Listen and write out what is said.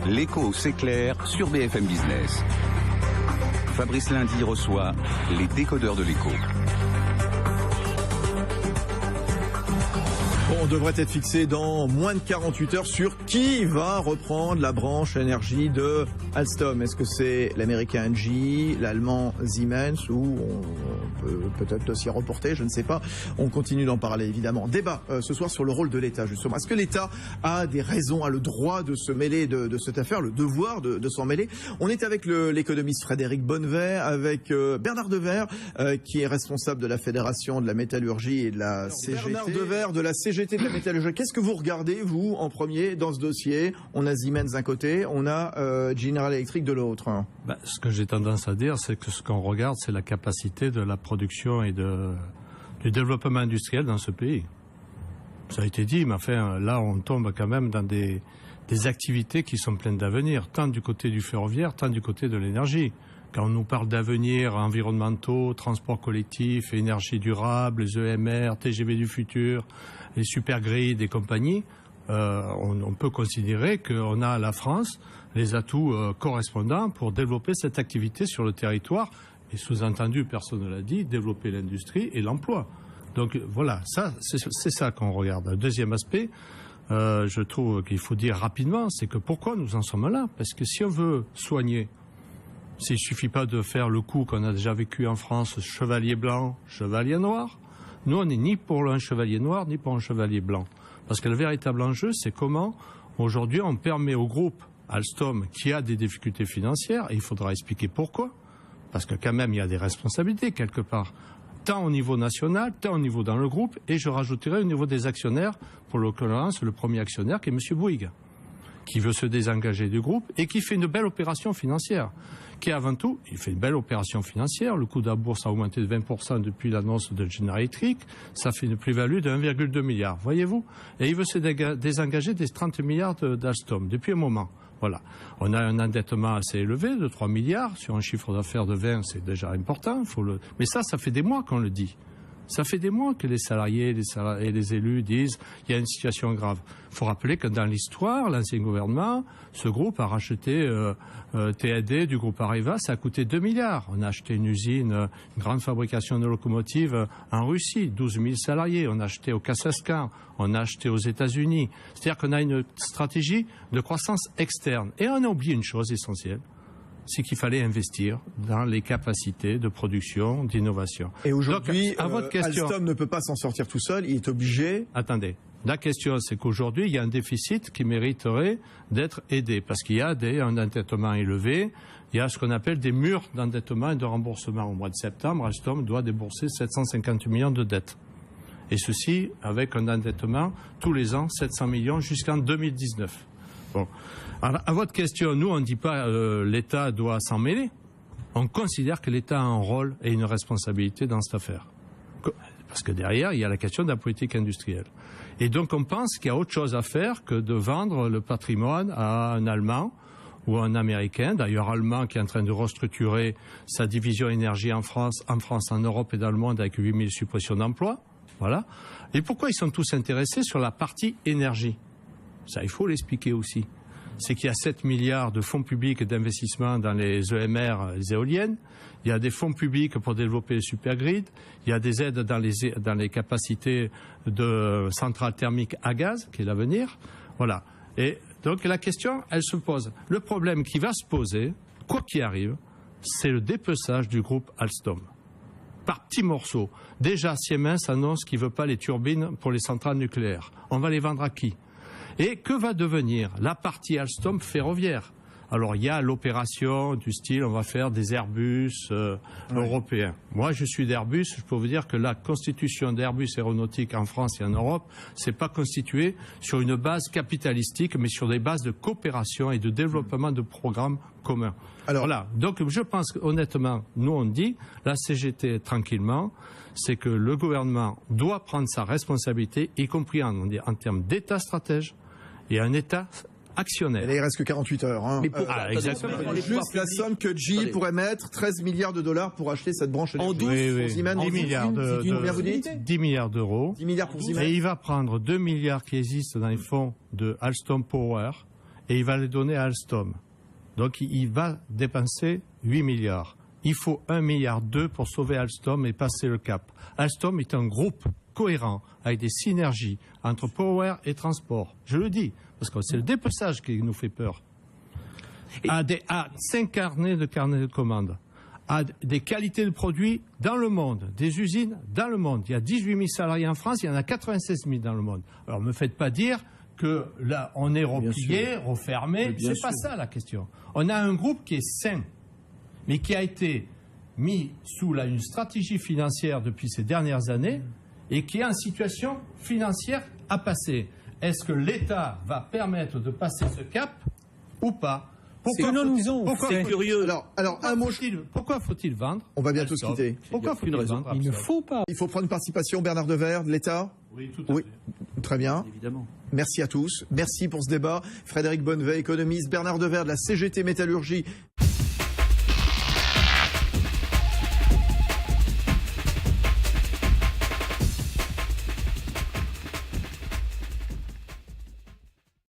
L'écho, c'est clair sur BFM Business. Fabrice Lundi reçoit les décodeurs de l'écho. On devrait être fixé dans moins de 48 heures sur qui va reprendre la branche énergie de Alstom. Est-ce que c'est l'américain Engie, l'allemand Siemens ou on peut peut-être s'y reporter, je ne sais pas. On continue d'en parler évidemment. Débat ce soir sur le rôle de l'État justement. Est-ce que l'État a des raisons, a le droit de se mêler de cette affaire, le devoir de s'en mêler? On est avec l'économiste Frédéric Bonnevert, avec Bernard Devers qui est responsable de la Fédération de la métallurgie et de la CGT. Bernard Devers de la CGT de la métallurgie. Qu'est-ce que vous regardez, vous, en premier, dans ce dossier? On a Siemens d'un côté, on a General Electric de l'autre. Ce que j'ai tendance à dire, c'est que ce qu'on regarde, c'est la capacité de la production et du développement industriel dans ce pays. Ça a été dit, mais enfin, là, on tombe quand même dans des activités qui sont pleines d'avenir, tant du côté du ferroviaire, tant du côté de l'énergie. Quand on nous parle d'avenir environnementaux, transport collectif, énergie durable, les EMR, TGV du futur, les supergrids et compagnie, on peut considérer qu'on a à la France les atouts correspondants pour développer cette activité sur le territoire et sous-entendu, personne ne l'a dit, développer l'industrie et l'emploi. Donc voilà, ça, c'est ça qu'on regarde. Le deuxième aspect, je trouve qu'il faut dire rapidement, c'est que pourquoi nous en sommes là? Parce que si on veut soigner, il ne suffit pas de faire le coup qu'on a déjà vécu en France, chevalier blanc, chevalier noir. Nous, on n'est ni pour un chevalier noir, ni pour un chevalier blanc. Parce que le véritable enjeu, c'est comment, aujourd'hui, on permet au groupe Alstom, qui a des difficultés financières, et il faudra expliquer pourquoi, parce que quand même, il y a des responsabilités quelque part, tant au niveau national, tant au niveau dans le groupe, et je rajouterai au niveau des actionnaires, pour l'occurrence, le premier actionnaire, qui est M. Bouygues, qui veut se désengager du groupe et qui fait une belle opération financière. Qui avant tout, il fait une belle opération financière. Le coût de la bourse a augmenté de 20% depuis l'annonce de General Electric. Ça fait une plus-value de 1,2 milliard, voyez-vous. Et il veut se désengager des 30 milliards d'Alstom depuis un moment. Voilà. On a un endettement assez élevé de 3 milliards. Sur un chiffre d'affaires de 20, c'est déjà important. Mais ça fait des mois qu'on le dit. Ça fait des mois que les salariés et les élus disent il y a une situation grave. Il faut rappeler que dans l'histoire, l'ancien gouvernement, ce groupe a racheté TAD du groupe Areva, ça a coûté 2 milliards. On a acheté une usine, une grande fabrication de locomotives en Russie, 12 000 salariés. On a acheté au Kazakhstan, on a acheté aux États-Unis. C'est-à-dire qu'on a une stratégie de croissance externe. Et on a oublié une chose essentielle. C'est qu'il fallait investir dans les capacités de production, d'innovation. Et aujourd'hui, Alstom ne peut pas s'en sortir tout seul, il est obligé... Attendez, la question c'est qu'aujourd'hui, il y a un déficit qui mériterait d'être aidé, parce qu'il y a un endettement élevé, il y a ce qu'on appelle des murs d'endettement et de remboursement. Au mois de septembre, Alstom doit débourser 750 millions de dettes. Et ceci avec un endettement tous les ans, 700 millions jusqu'en 2019. Bon. Alors, à votre question, nous, on ne dit pas l'État doit s'en mêler. On considère que l'État a un rôle et une responsabilité dans cette affaire. Parce que derrière, il y a la question de la politique industrielle. Et donc, on pense qu'il y a autre chose à faire que de vendre le patrimoine à un Allemand ou un Américain, d'ailleurs allemand qui est en train de restructurer sa division énergie en France, en Europe et dans le monde avec 8000 suppressions d'emplois. Voilà. Et pourquoi ils sont tous intéressés sur la partie énergie? Ça, il faut l'expliquer aussi. C'est qu'il y a 7 milliards de fonds publics d'investissement dans les EMR, les éoliennes. Il y a des fonds publics pour développer les supergrids. Il y a des aides dans les capacités de centrales thermiques à gaz, qui est l'avenir. Voilà. Et donc la question, elle se pose. Le problème qui va se poser, quoi qu'il arrive, c'est le dépeçage du groupe Alstom. Par petits morceaux. Déjà, Siemens annonce qu'il ne veut pas les turbines pour les centrales nucléaires. On va les vendre à qui ? Et que va devenir la partie Alstom ferroviaire? Alors il y a l'opération du style on va faire des Airbus européens. Moi je suis d'Airbus, je peux vous dire que la constitution d'Airbus aéronautique en France et en Europe, c'est pas constitué sur une base capitalistique, mais sur des bases de coopération et de développement de programmes communs. Alors voilà. Donc je pense honnêtement, nous on dit, la CGT tranquillement, c'est que le gouvernement doit prendre sa responsabilité, y compris en termes d'État stratège et un État actionnaire. Et là, il reste que 48 heures. Hein. Mais exactement. Juste la somme que GE pourrait mettre, 13 milliards de dollars pour acheter cette branche énergie. En 12, oui. 10 milliards d'euros. 10 milliards pour Siemens. Et il va prendre 2 milliards qui existent dans les fonds de Alstom Power et il va les donner à Alstom. Donc il va dépenser 8 milliards. Il faut 1,2 milliard pour sauver Alstom et passer le cap. Alstom est un groupe cohérent, avec des synergies entre power et transport. Je le dis, parce que c'est le dépeçage qui nous fait peur. À 5 carnets de commandes, à des qualités de produits dans le monde, des usines dans le monde. Il y a 18 000 salariés en France, il y en a 96 000 dans le monde. Alors ne me faites pas dire que là, on est replié, refermé. C'est pas ça la question. On a un groupe qui est sain, mais qui a été mis sous une stratégie financière depuis ces dernières années et qui est en situation financière à passer. Est-ce que l'État va permettre de passer ce cap ou pas? C'est curieux. Alors un mot. Pourquoi faut-il vendre? On va bientôt se quitter. Pourquoi faut-il vendre? Il ne faut pas. Il faut prendre une participation, Bernard Devers, de l'État? Oui, tout à fait. Très bien. Évidemment. Merci à tous. Merci pour ce débat. Frédéric Bonnevet, économiste. Bernard Devers de la CGT Métallurgie.